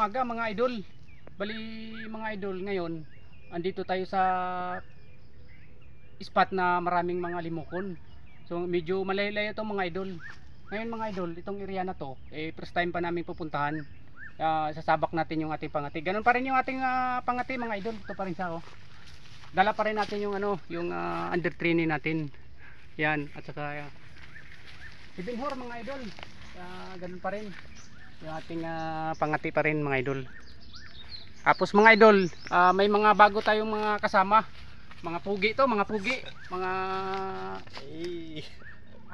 umaga mga idol. Bali mga idol, ngayon andito tayo sa spot na maraming mga limukon. So medyo malayo-layo to mga idol. Ngayon mga idol, itong area na to first time pa namin pupuntahan. Sasabak natin yung ating pangati. Ganun pa rin yung ating pangati mga idol. Ito pa rin siya, oh. Dala pa rin natin yung yung under training natin. Yan, at saka ibinhor mga idol. Ganun pa rin yung ating pangati pa rin mga idol. Tapos mga idol, may mga bago tayong mga kasama. Mga pugi to, mga pugi, mga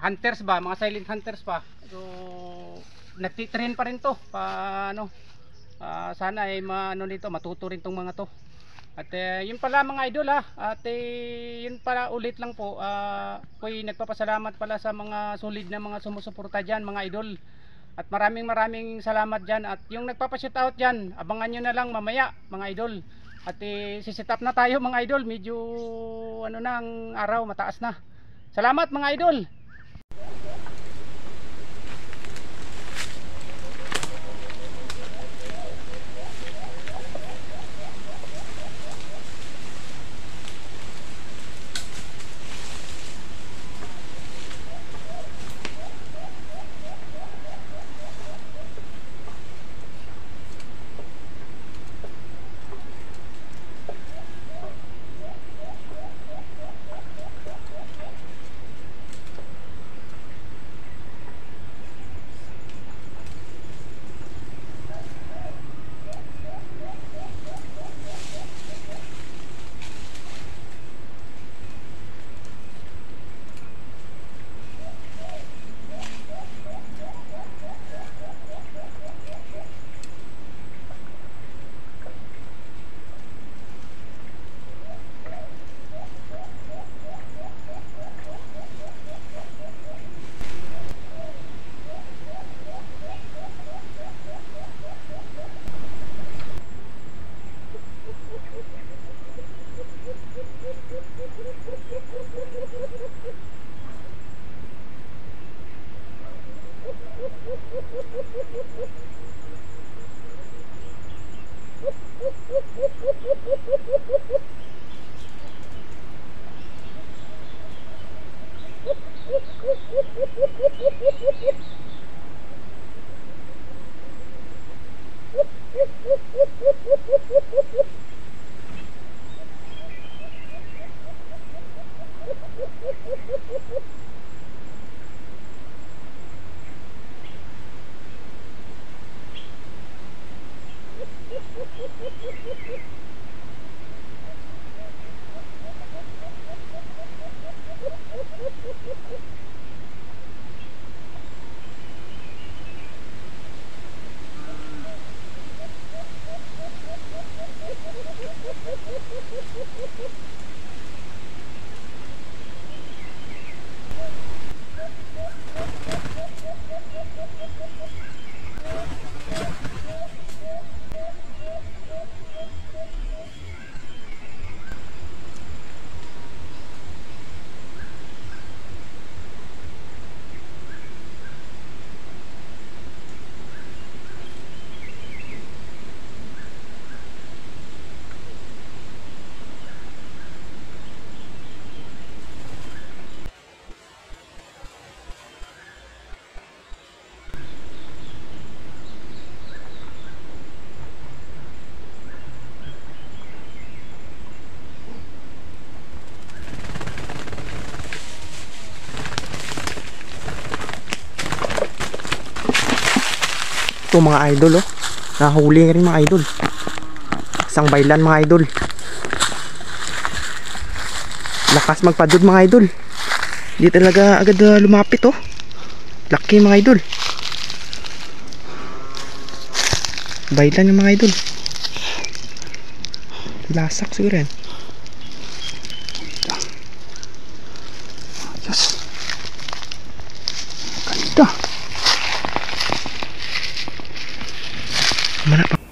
hunters ba, mga silent hunters pa. So nagtitrain pa rin to sana ay nito, matuto rin tong mga to. At yun pala mga idol at yun pala ulit lang po, ako'y nagpapasalamat pala sa mga solid na mga sumusuporta dyan mga idol. At maraming salamat dyan. At yung nagpapashoutout dyan, abangan nyo na lang mamaya mga idol. At sisit up na tayo mga idol. Medyo na ang araw, mataas na. Salamat mga idol. Ito mga idol, oh. Nahuli rin mga idol. Isang baylan mga idol. Lakas magpadod mga idol. Di talaga agad lumapit, oh. Laki mga idol. Baylan yung mga idol. Lasak siguro yan. Yes. Ganda. Mana pa?